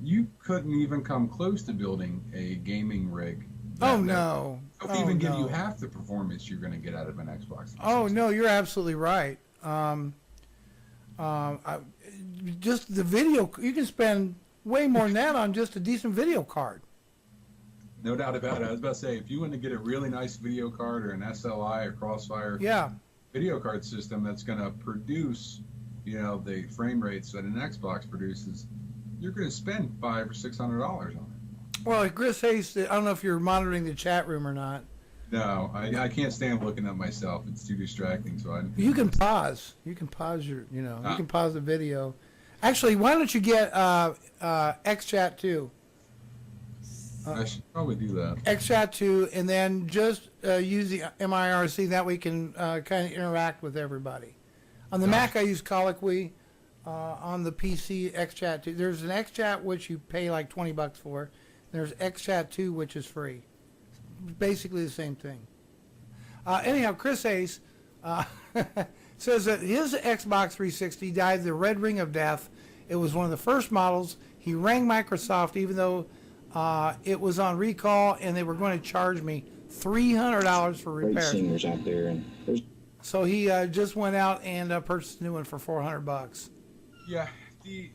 you couldn't even come close to building a gaming rig Oh that no. don't Oh even give you no. half the performance you're going to get out of an Xbox Oh 360. no, you're absolutely right. I, just the video, you can spend way more than that on just a decent video card. No doubt about it. I was about to say, if you want to get a really nice video card or an SLI or Crossfire Yeah. video card system that's going to produce, the frame rates that an Xbox produces, you're going to spend $500 or $600 on it. Well, Chris Hayes, I don't know if you're monitoring the chat room or not. No, I can't stand looking at myself. It's too distracting. So You can pause. You can pause you can pause the video. Actually, why don't you get XChat 2? I should probably do that. XChat 2, and then just use the MIRC. That way you can kind of interact with everybody. On the Mac, I use Colloquy. On the PC, XChat 2. There's an XChat which you pay like $20 for. There's XChat 2, which is free. Basically the same thing. Anyhow, Chris Ace says that his Xbox 360 died the red ring of death. It was one of the first models. He rang Microsoft even though it was on recall and they were going to charge me $300 for repairs. Great singers out there, and there's So he just went out and purchased a new one for $400. Yeah, the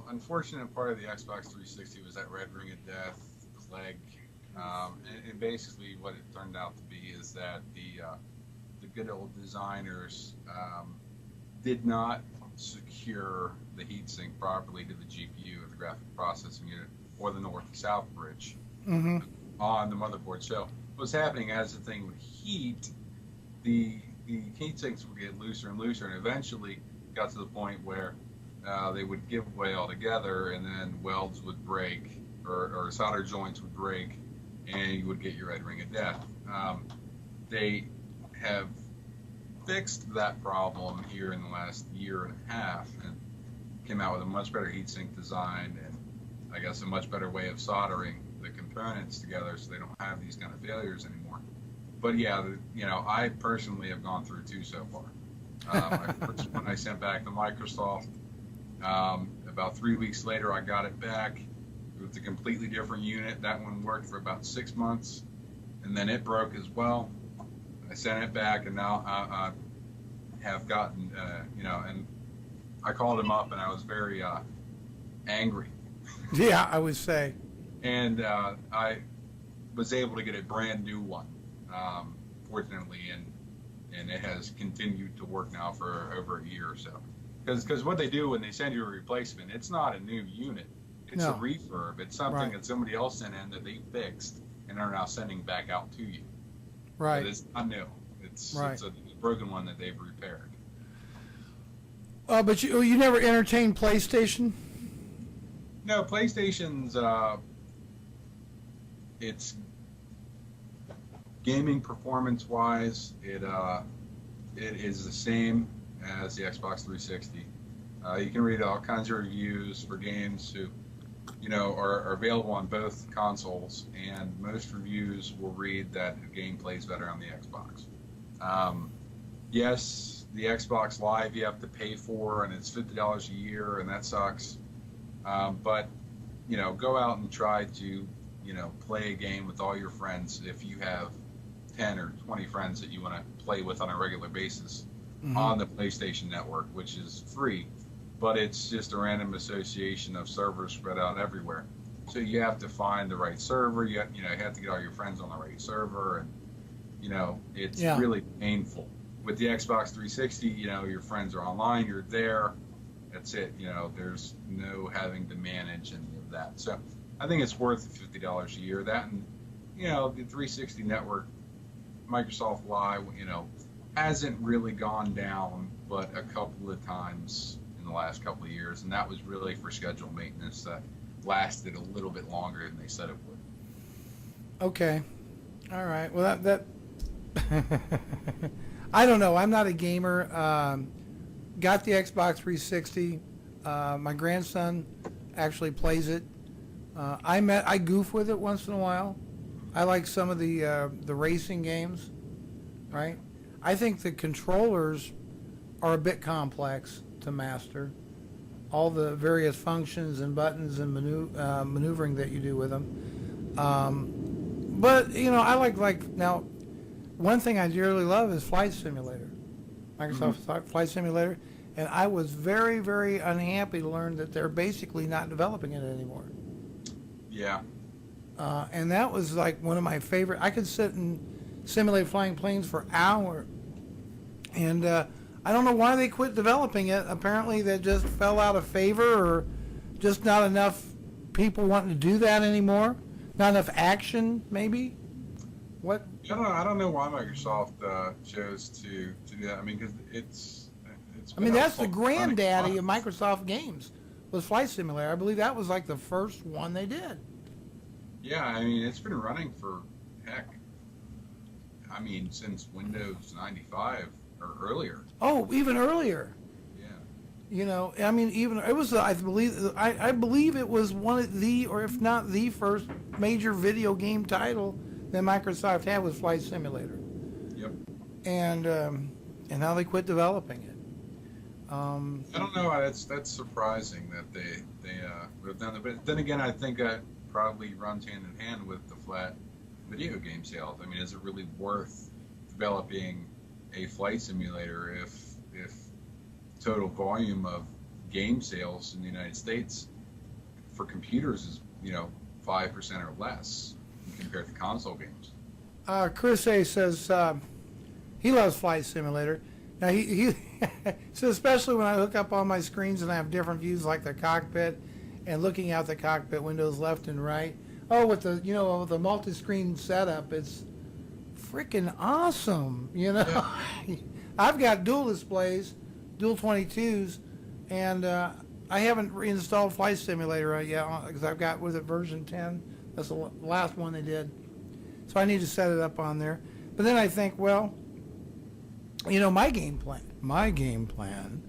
unfortunate part of the Xbox 360 was that red ring of death, plague. And basically what it turned out to be is that the good old designers did not secure the heatsink properly to the GPU or the graphic processing unit or the north and south bridge on the motherboard. So what's happening as the thing would heat, the heat sinks would get looser and looser, and eventually got to the point where they would give way altogether, and then welds would break or solder joints would break, and you would get your red ring of death. They have fixed that problem here in the last year and a half and came out with a much better heatsink design and I guess a much better way of soldering the components together so they don't have these kind of failures anymore. But yeah, I personally have gone through two so far. When I sent back to Microsoft, about 3 weeks later, I got it back. It was a completely different unit. That one worked for about 6 months, and then it broke as well. I sent it back, and now I have gotten, and I called him up, and I was very angry. Yeah, I would say. And I was able to get a brand new one, fortunately, and it has continued to work now for over a year or so. Because what they do when they send you a replacement, it's not a new unit. It's a refurb. It's something that somebody else sent in that they fixed and are now sending back out to you. Right. But it's not new. It's a broken one that they've repaired. But you never entertained PlayStation? No, PlayStation's it's gaming performance-wise, it is the same as the Xbox 360. You can read all kinds of reviews for games who, are available on both consoles, and most reviews will read that the game plays better on the Xbox. Yes, the Xbox Live you have to pay for, and it's $50 a year, and that sucks. But, go out and try to, play a game with all your friends if you have 10 or 20 friends that you want to play with on a regular basis on the PlayStation Network, which is free, but it's just a random association of servers spread out everywhere. So you have to find the right server. You have to get all your friends on the right server, and it's really painful. With the Xbox 360, your friends are online, you're there. That's it. There's no having to manage any of that. So I think it's worth $50 a year. That and the 360 network, Microsoft Live, hasn't really gone down, but a couple of times in the last couple of years, and that was really for scheduled maintenance that lasted a little bit longer than they said it would. Okay, all right. Well, that I don't know. I'm not a gamer. Got the Xbox 360. My grandson actually plays it. I goof with it once in a while. I like some of the racing games, right? I think the controllers are a bit complex to master. all the various functions and buttons and maneuvering that you do with them. But I like now. One thing I dearly love is Flight Simulator, Microsoft Flight Simulator, and I was very, very unhappy to learn that they're basically not developing it anymore. Yeah. And that was like one of my favorite. I could sit and simulate flying planes for hours, and I don't know why they quit developing it. Apparently, they just fell out of favor, or just not enough people wanting to do that anymore. Not enough action, maybe. What? I don't know why Microsoft chose to do that. I mean, because it's. I mean, that's the granddaddy of Microsoft games, was Flight Simulator. I believe that was like the first one they did. Yeah, I mean, it's been running for, heck, I mean, since Windows 95 or earlier. Oh, even earlier. Yeah. I mean, even it was. I believe it was one of the, or if not the first major video game title that Microsoft had was Flight Simulator. Yep. And now they quit developing it. I don't know. That's surprising that they would have done it. But then again, I think that probably runs hand in hand with the flat video game sales. I mean, is it really worth developing a flight simulator if total volume of game sales in the United States for computers is 5% or less compared to console games? Chris A says he loves Flight Simulator. Now he so especially when I hook up all my screens and I have different views like the cockpit and looking out the cockpit windows left and right. Oh, with the the multi-screen setup, it's freaking awesome. Yeah. I've got dual displays, dual 22s, and I haven't reinstalled Flight Simulator yet because I've got version 10. That's the last one they did. So I need to set it up on there. But then I think, well, my game plan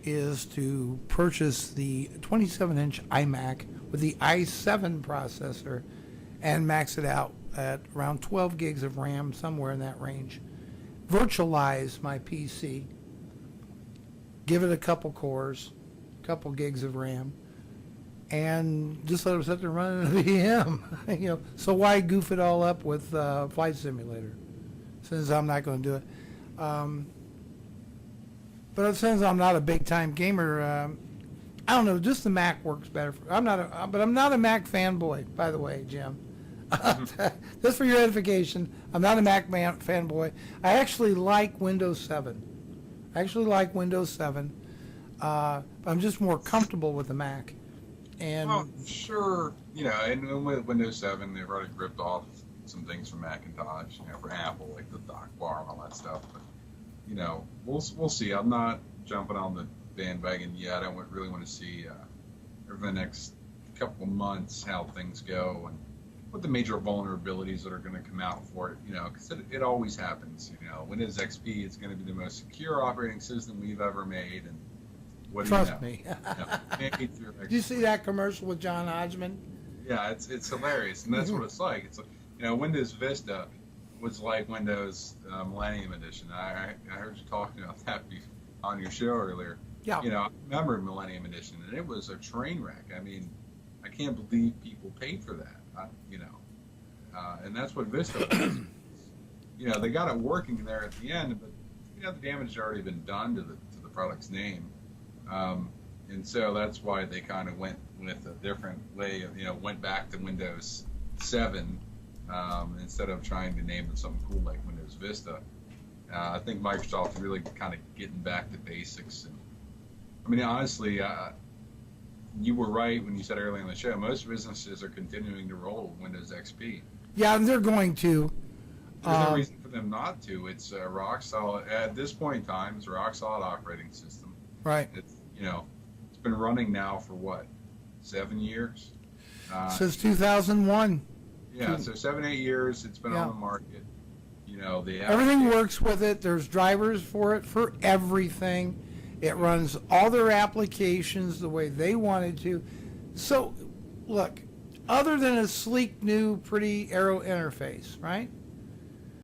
is to purchase the 27-inch iMac with the i7 processor and max it out at around 12 gigs of RAM, somewhere in that range. Virtualize my PC, give it a couple cores, couple gigs of RAM, and just let it sit there running a VM. So why goof it all up with Flight Simulator, since I'm not going to do it. But since I'm not a big time gamer, I don't know. Just the Mac works better. I'm not a Mac fanboy, by the way, Jim. Just for your edification, I'm not a Mac fanboy. I actually like Windows 7. I'm just more comfortable with the Mac. And well, sure, and with Windows 7, they've already ripped off some things from Macintosh, for Apple, like the dock bar and all that stuff. But, we'll see. I'm not jumping on the bandwagon yet. I really want to see over the next couple of months how things go and what the major vulnerabilities that are going to come out for it. Because it always happens. Windows XP is going to be the most secure operating system we've ever made, and what do trust you know? me. Did you see that commercial with John Hodgman? Yeah, it's hilarious, and that's what it's like. It's like, Windows Vista was like Windows Millennium Edition. I heard you talking about that on your show earlier. Yeah. I remember Millennium Edition, and it was a train wreck. I mean, I can't believe people paid for that. And that's what Vista was. They got it working there at the end, but the damage had already been done to the product's name, and so that's why they kind of went with a different way of went back to Windows 7 instead of trying to name it something cool like Windows Vista. I think Microsoft's really kind of getting back to basics. And I mean, honestly, you were right when you said earlier in the show, most businesses are continuing to roll Windows XP. Yeah, they're going to. There's no reason for them not to. It's rock solid. At this point in time, it's a rock solid operating system. Right. It's, it's been running now for what, 7 years? Since 2001. Yeah, so 7-8 years it's been on the market. Everything works with it. There's drivers for it, for everything. It runs all their applications the way they wanted to. So, look, other than a sleek, new, pretty Aero interface, right?